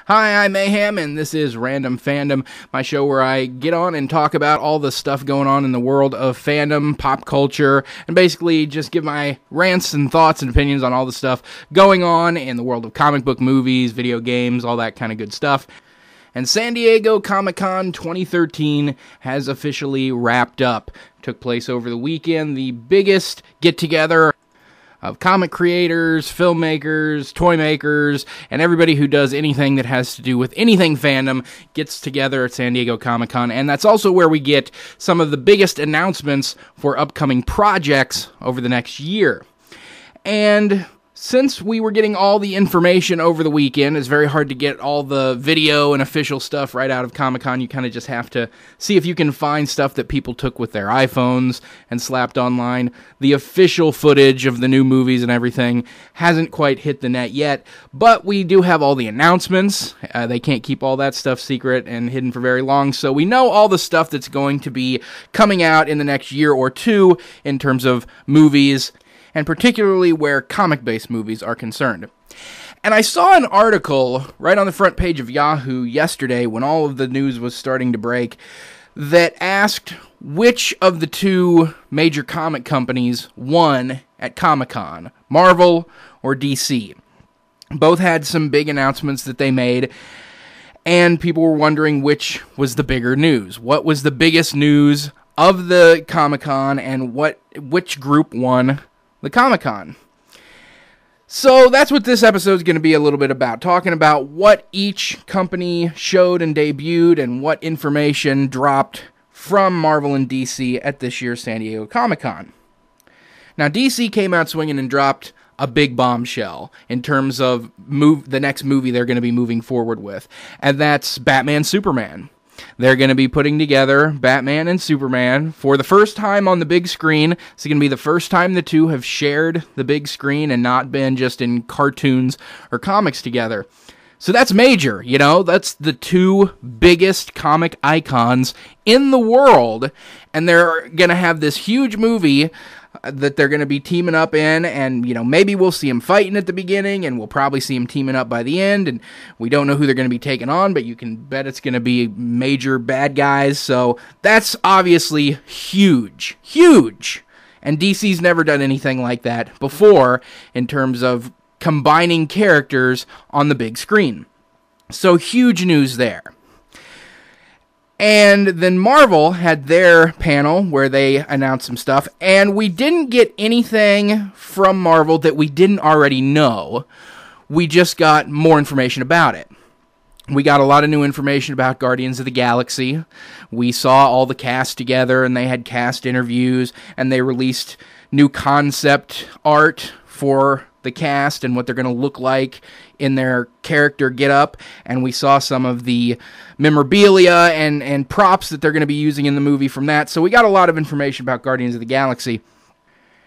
Hi, I'm Mayhem, and this is Random Fandom, my show where I get on and talk about all the stuff going on in the world of fandom, pop culture, and basically just give my rants and thoughts and opinions on all the stuff going on in the world of comic book movies, video games, all that kind of good stuff. And San Diego Comic-Con 2013 has officially wrapped up. Took place over the weekend, the biggest get-together of comic creators, filmmakers, toy makers, and everybody who does anything that has to do with anything fandom gets together at San Diego Comic-Con, and that's also where we get some of the biggest announcements for upcoming projects over the next year. And since we were getting all the information over the weekend, it's very hard to get all the video and official stuff right out of Comic-Con. You kind of just have to see if you can find stuff that people took with their iPhones and slapped online. The official footage of the new movies and everything hasn't quite hit the net yet, but we do have all the announcements. They can't keep all that stuff secret and hidden for very long, so we know all the stuff that's going to be coming out in the next year or two in terms of movies, and particularly where comic-based movies are concerned. And I saw an article right on the front page of Yahoo yesterday when all of the news was starting to break that asked which of the two major comic companies won at Comic-Con, Marvel or DC. Both had some big announcements that they made, and people were wondering which was the bigger news. What was the biggest news of the Comic-Con, and which group won the Comic-Con? So that's what this episode is going to be a little bit about, talking about what each company showed and debuted and what information dropped from Marvel and DC at this year's San Diego Comic-Con. Now, DC came out swinging and dropped a big bombshell in terms of the next movie they're going to be moving forward with, and that's Batman Superman. They're going to be putting together Batman and Superman for the first time on the big screen. It's going to be the first time the two have shared the big screen and not been just in cartoons or comics together. So that's major, you know? That's the two biggest comic icons in the world, and they're going to have this huge movie that they're going to be teaming up in, and, you know, maybe we'll see them fighting at the beginning, and we'll probably see them teaming up by the end, and we don't know who they're going to be taking on, but you can bet it's going to be major bad guys, so that's obviously huge, huge, and DC's never done anything like that before in terms of combining characters on the big screen. So huge news there. And then Marvel had their panel where they announced some stuff, and we didn't get anything from Marvel that we didn't already know. We just got more information about it. We got a lot of new information about Guardians of the Galaxy. We saw all the cast together, and they had cast interviews, and they released new concept art for the cast and what they're going to look like in their character get-up, and we saw some of the memorabilia and props that they're going to be using in the movie from that, so we got a lot of information about Guardians of the Galaxy.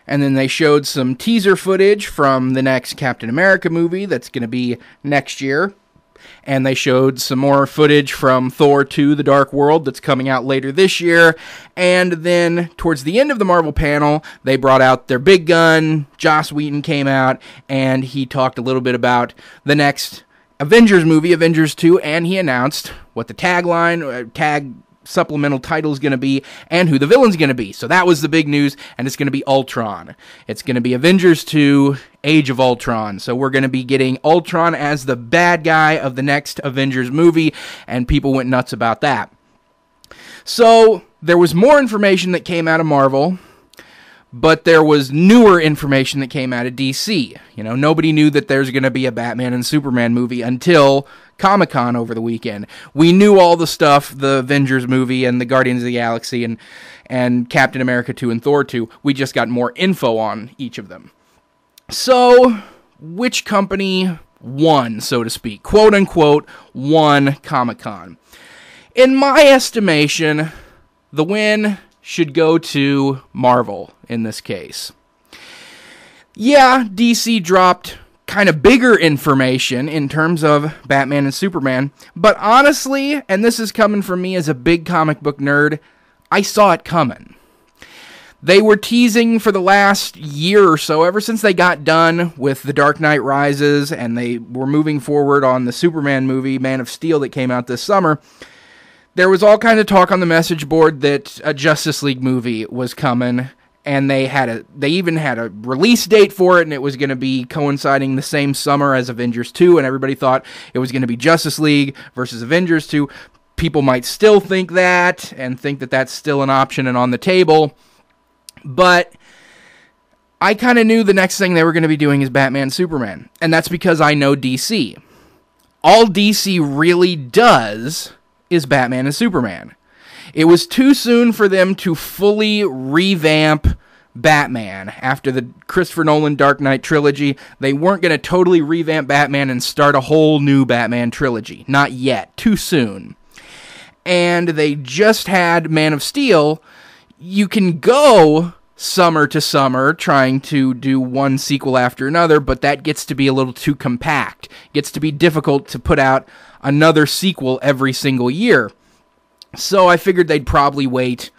And then they showed some teaser footage from the next Captain America movie that's going to be next year, and they showed some more footage from Thor 2: The Dark World that's coming out later this year, and then towards the end of the Marvel panel, they brought out their big gun. Joss Whedon came out, and he talked a little bit about the next Avengers movie, Avengers 2, and he announced what the tag supplemental title is going to be and who the villain's going to be. So that was the big news, and it's going to be Ultron. It's going to be Avengers 2, Age of Ultron. So we're going to be getting Ultron as the bad guy of the next Avengers movie, and people went nuts about that. So there was more information that came out of Marvel, but there was newer information that came out of DC. You know, nobody knew that there's going to be a Batman and Superman movie until Comic-Con over the weekend. We knew all the stuff, the Avengers movie and the Guardians of the Galaxy and Captain America 2 and Thor 2. We just got more info on each of them. So, which company won, so to speak? Quote unquote, won Comic-Con. In my estimation, the win should go to Marvel in this case. Yeah, DC dropped kind of bigger information in terms of Batman and Superman, but honestly, and this is coming from me as a big comic book nerd, I saw it coming. They were teasing for the last year or so, ever since they got done with The Dark Knight Rises and they were moving forward on the Superman movie, Man of Steel, that came out this summer. There was all kind of talk on the message board that a Justice League movie was coming, and they even had a release date for it, and it was going to be coinciding the same summer as Avengers 2, and everybody thought it was going to be Justice League versus Avengers 2. People might still think that, and think that that's still an option and on the table. But I kind of knew the next thing they were going to be doing is Batman Superman. And that's because I know DC. All DC really does is Batman and Superman. It was too soon for them to fully revamp Batman after the Christopher Nolan Dark Knight trilogy. They weren't going to totally revamp Batman and start a whole new Batman trilogy. Not yet. Too soon. And they just had Man of Steel. You can go summer to summer trying to do one sequel after another, but that gets to be a little too compact. It gets to be difficult to put out another sequel every single year. So I figured they'd probably wait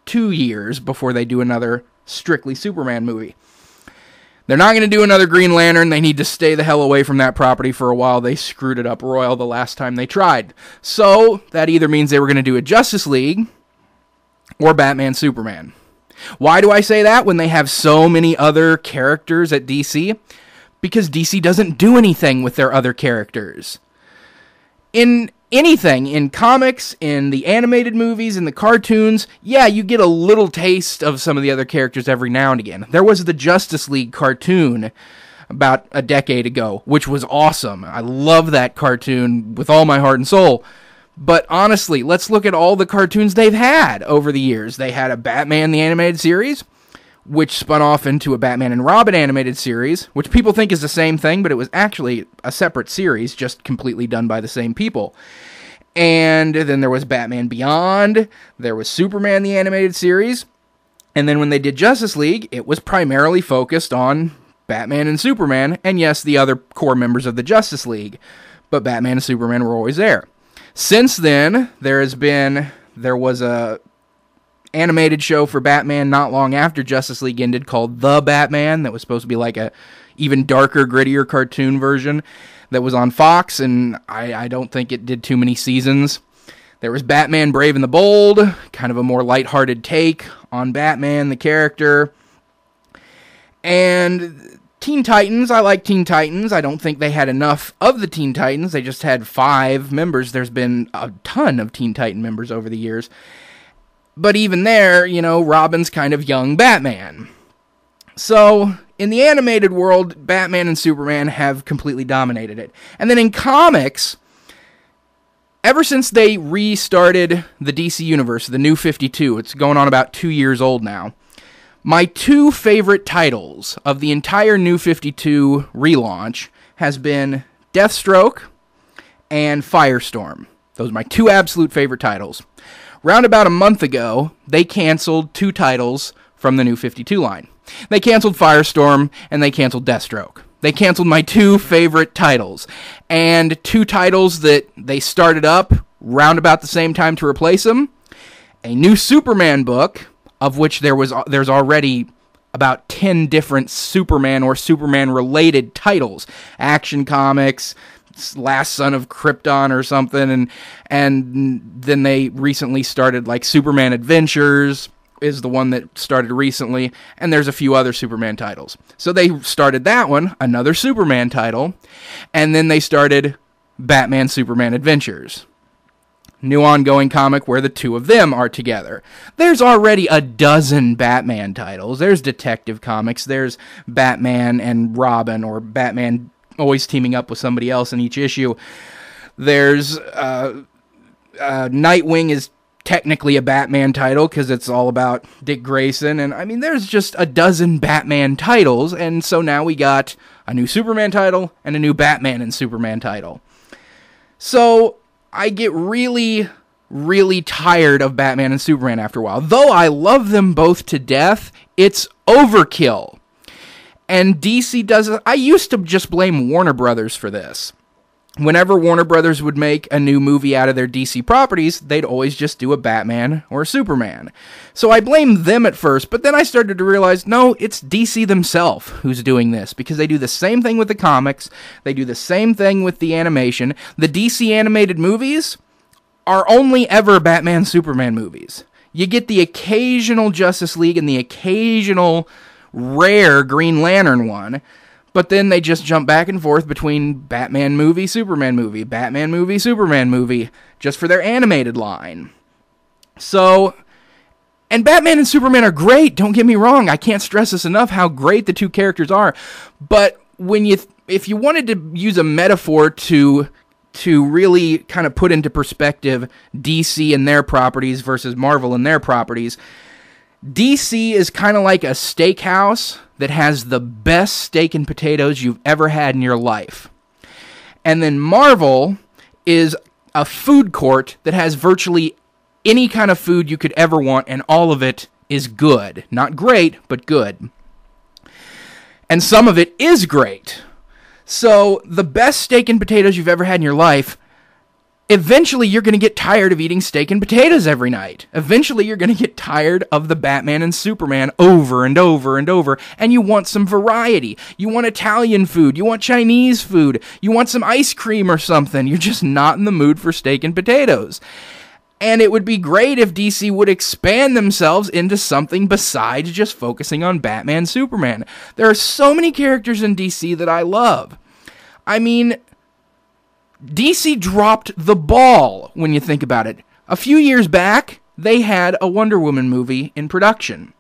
2 years before they do another strictly Superman movie. They're not going to do another Green Lantern. They need to stay the hell away from that property for a while. They screwed it up royal the last time they tried. So that either means they were going to do a Justice League or Batman Superman. Why do I say that when they have so many other characters at DC? Because DC doesn't do anything with their other characters. In anything, in comics, in the animated movies, in the cartoons, yeah, you get a little taste of some of the other characters every now and again. There was the Justice League cartoon about a decade ago, which was awesome. I love that cartoon with all my heart and soul. But honestly, let's look at all the cartoons they've had over the years. They had a Batman the Animated Series, which spun off into a Batman and Robin animated series, which people think is the same thing, but it was actually a separate series, just completely done by the same people. And then there was Batman Beyond, there was Superman the Animated Series, and then when they did Justice League, it was primarily focused on Batman and Superman, and yes, the other core members of the Justice League, but Batman and Superman were always there. Since then, there was a animated show for Batman not long after Justice League ended called The Batman that was supposed to be like a even darker, grittier cartoon version that was on Fox, and I don't think it did too many seasons. There was Batman Brave and the Bold, kind of a more lighthearted take on Batman, the character. And Teen Titans, I like Teen Titans. I don't think they had enough of the Teen Titans. They just had 5 members. There's been a ton of Teen Titan members over the years. But even there, Robin's kind of young Batman. So, in the animated world, Batman and Superman have completely dominated it. And then in comics, ever since they restarted the DC Universe, the New 52, it's going on about 2 years old now, my 2 favorite titles of the entire New 52 relaunch has been Deathstroke and Firestorm. Those are my 2 absolute favorite titles. Round about a month ago, they canceled 2 titles from the New 52 line. They canceled Firestorm, and they canceled Deathstroke. They canceled my 2 favorite titles. And 2 titles that they started up round about the same time to replace them. A new Superman book, of which there's already about 10 different Superman or Superman-related titles. Action Comics, Last Son of Krypton or something, and then they recently started like Superman Adventures is the one that started recently, and there's a few other Superman titles. So they started that one, another Superman title, and then they started Batman Superman Adventures. New ongoing comic where the 2 of them are together. There's already a dozen Batman titles. There's Detective Comics, there's Batman and Robin, or Batman always teaming up with somebody else in each issue. There's Nightwing is technically a Batman title because it's all about Dick Grayson, and I mean there's just a dozen Batman titles, and so now we got a new Superman title and a new Batman and Superman title. So I get really, really tired of Batman and Superman after a while. Though I love them both to death, it's overkill. And DC does it. I used to just blame Warner Brothers for this. whenever Warner Brothers would make a new movie out of their DC properties, they'd always just do a Batman or a Superman. So I blamed them at first, but then I started to realize, no, it's DC themselves who's doing this, because they do the same thing with the comics, they do the same thing with the animation. The DC animated movies are only ever Batman Superman movies. You get the occasional Justice League and the occasional rare Green Lantern one, but then they just jump back and forth between Batman movie, Superman movie, Batman movie, Superman movie, just for their animated line. So, and Batman and Superman are great, don't get me wrong. I can't stress this enough how great the two characters are. But if you wanted to use a metaphor to really kind of put into perspective DC and their properties versus Marvel and their properties, DC is kind of like a steakhouse that has the best steak and potatoes you've ever had in your life. And then Marvel is a food court that has virtually any kind of food you could ever want, and all of it is good. Not great, but good. And some of it is great. So, the best steak and potatoes you've ever had in your life, eventually you're going to get tired of eating steak and potatoes every night. Eventually you're going to get tired of the Batman and Superman over and over and over, and you want some variety. You want Italian food, you want Chinese food, you want some ice cream or something. You're just not in the mood for steak and potatoes. And it would be great if DC would expand themselves into something besides just focusing on Batman, Superman. There are so many characters in DC that I love. I mean, DC dropped the ball when you think about it. A few years back, they had a Wonder Woman movie in production.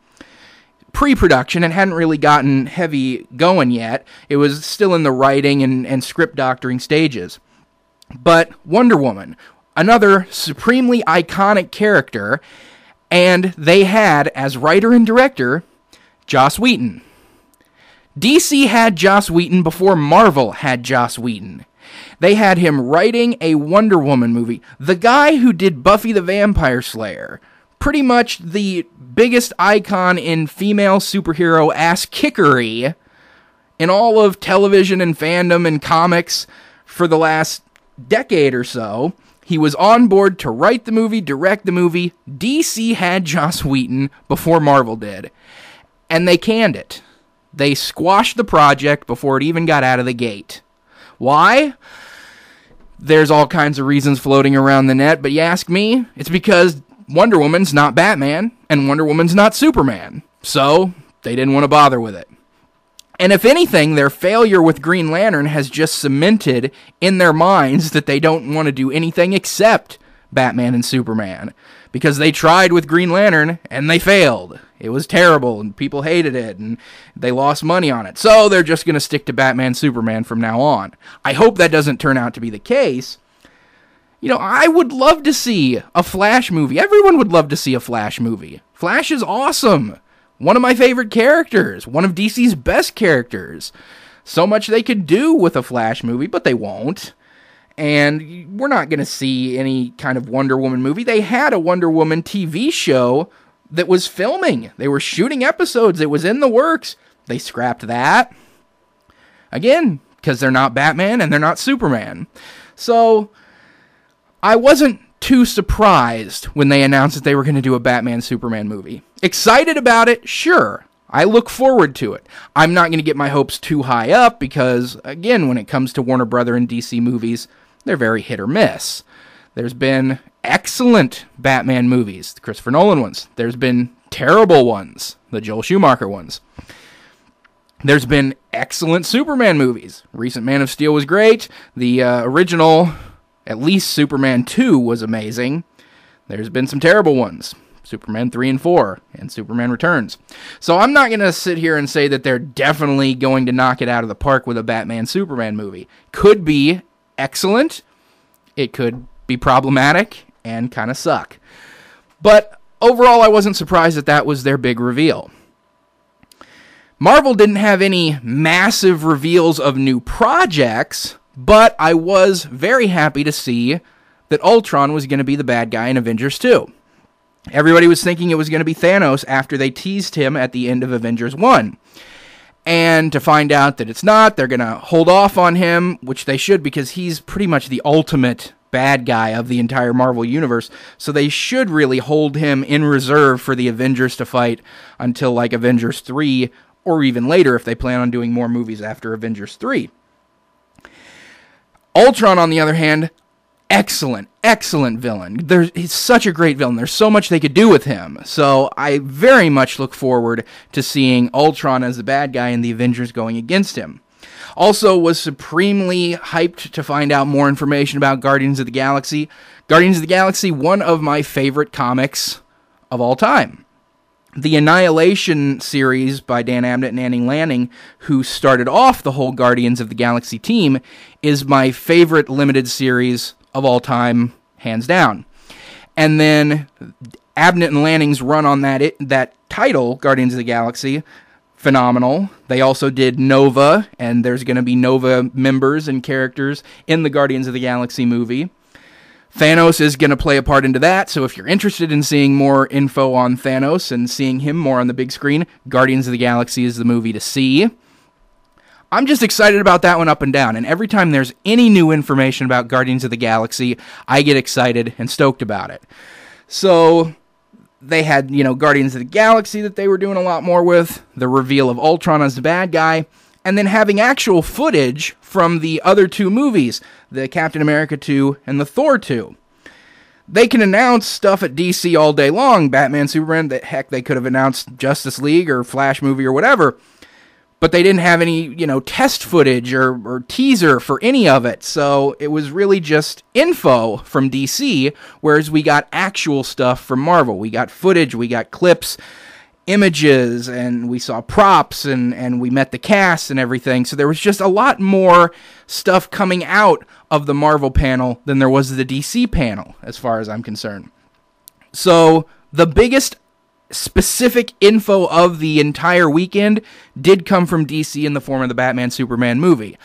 Pre-production, it hadn't really gotten heavy going yet. It was still in the writing and script doctoring stages. But Wonder Woman, another supremely iconic character, and they had, as writer and director, Joss Whedon. DC had Joss Whedon before Marvel had Joss Whedon. They had him writing a Wonder Woman movie. The guy who did Buffy the Vampire Slayer, pretty much the biggest icon in female superhero ass-kickery in all of television and fandom and comics for the last decade or so. He was on board to write the movie, direct the movie. DC had Joss Whedon before Marvel did. And they canned it. They squashed the project before it even got out of the gate. Why? There's all kinds of reasons floating around the net, but you ask me, it's because Wonder Woman's not Batman, and Wonder Woman's not Superman. So, they didn't want to bother with it. And if anything, their failure with Green Lantern has just cemented in their minds that they don't want to do anything except Batman and Superman. Because they tried with Green Lantern, and they failed. It was terrible, and people hated it, and they lost money on it. So they're just going to stick to Batman, Superman from now on. I hope that doesn't turn out to be the case. You know, I would love to see a Flash movie. Everyone would love to see a Flash movie. Flash is awesome. One of my favorite characters. One of DC's best characters. So much they could do with a Flash movie, but they won't. And we're not going to see any kind of Wonder Woman movie. They had a Wonder Woman TV show that was filming. They were shooting episodes. It was in the works. They scrapped that. Again, because they're not Batman and they're not Superman. So, I wasn't too surprised when they announced that they were going to do a Batman-Superman movie. Excited about it? Sure. I look forward to it. I'm not going to get my hopes too high up because, again, when it comes to Warner Brother and DC movies, they're very hit or miss. There's been excellent Batman movies, the Christopher Nolan ones. There's been terrible ones, the Joel Schumacher ones. There's been excellent Superman movies. Recent Man of Steel was great. The original, at least Superman 2, was amazing. There's been some terrible ones. Superman 3 and 4, and Superman Returns. So I'm not going to sit here and say that they're definitely going to knock it out of the park with a Batman-Superman movie. Could be excellent. It could be problematic and kind of suck. But overall, I wasn't surprised that that was their big reveal. Marvel didn't have any massive reveals of new projects, but I was very happy to see that Ultron was going to be the bad guy in Avengers 2. Everybody was thinking it was going to be Thanos after they teased him at the end of Avengers 1. And to find out that it's not, they're going to hold off on him, which they should, because he's pretty much the ultimate bad guy of the entire Marvel Universe. So they should really hold him in reserve for the Avengers to fight until like Avengers 3, or even later if they plan on doing more movies after Avengers 3. Ultron, on the other hand, excellent villain. He's such a great villain. There's so much they could do with him. So I very much look forward to seeing Ultron as the bad guy and the Avengers going against him. Also was supremely hyped to find out more information about Guardians of the Galaxy. Guardians of the Galaxy, one of my favorite comics of all time. The Annihilation series by Dan Abnett and Annie Lanning, who started off the whole Guardians of the Galaxy team, is my favorite limited series of all time, hands down. And then Abnett and Lanning's run on that title, Guardians of the Galaxy, phenomenal. They also did Nova, and there's going to be Nova members and characters in the Guardians of the Galaxy movie. Thanos is going to play a part into that, so if you're interested in seeing more info on Thanos and seeing him more on the big screen, Guardians of the Galaxy is the movie to see. I'm just excited about that one up and down, and every time there's any new information about Guardians of the Galaxy, I get excited and stoked about it. So they had, Guardians of the Galaxy that they were doing a lot more with, the reveal of Ultron as the bad guy, and then having actual footage from the other two movies, the Captain America 2 and the Thor 2. They can announce stuff at DC all day long, Batman, Superman, heck, they could have announced Justice League or Flash movie or whatever, but they didn't have any, test footage or teaser for any of it, so it was really just info from DC, whereas we got actual stuff from Marvel. We got footage, we got clips, images, and we saw props, and we met the cast and everything, so there was just a lot more stuff coming out of the Marvel panel than there was the DC panel, as far as I'm concerned. So, the biggest specific info of the entire weekend did come from DC in the form of the Batman-Superman movie.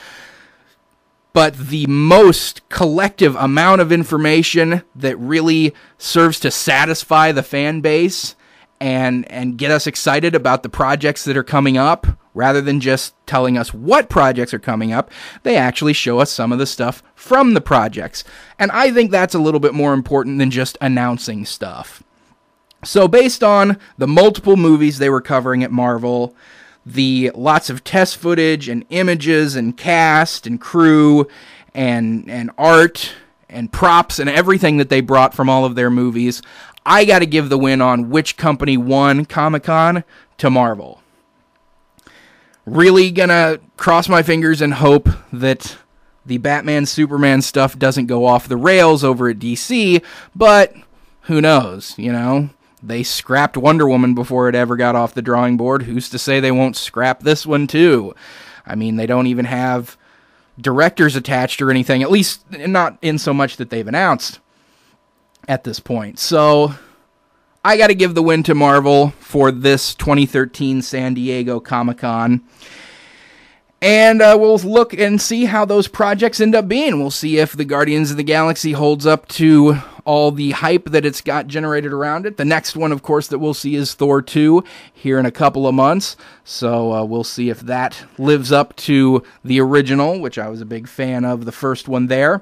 But the most collective amount of information that really serves to satisfy the fan base and get us excited about the projects that are coming up, rather than just telling us what projects are coming up, they actually show us some of the stuff from the projects. And I think that's a little bit more important than just announcing stuff. So based on the multiple movies they were covering at Marvel, the lots of test footage and images and cast and crew and art and props and everything that they brought from all of their movies, I got to give the win on which company won Comic-Con to Marvel. Really gonna cross my fingers and hope that the Batman-Superman stuff doesn't go off the rails over at DC, but who knows, They scrapped Wonder Woman before it ever got off the drawing board. Who's to say they won't scrap this one too? I mean, they don't even have directors attached or anything, at least not in so much that they've announced at this point. So I got to give the win to Marvel for this 2013 San Diego Comic-Con. And we'll look and see how those projects end up being. We'll see if the Guardians of the Galaxy holds up to all the hype that it's got generated around it. The next one, of course, that we'll see is Thor 2 here in a couple of months. So we'll see if that lives up to the original, which I was a big fan of the first one there.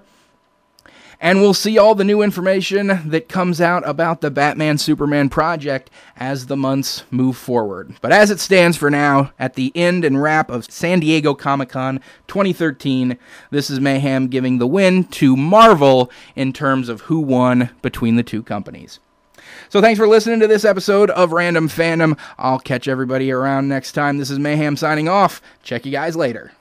And we'll see all the new information that comes out about the Batman-Superman project as the months move forward. But as it stands for now, at the end and wrap of San Diego Comic-Con 2013, this is Mayhem giving the win to Marvel in terms of who won between the two companies. So thanks for listening to this episode of Random Fandom. I'll catch everybody around next time. This is Mayhem signing off. Check you guys later.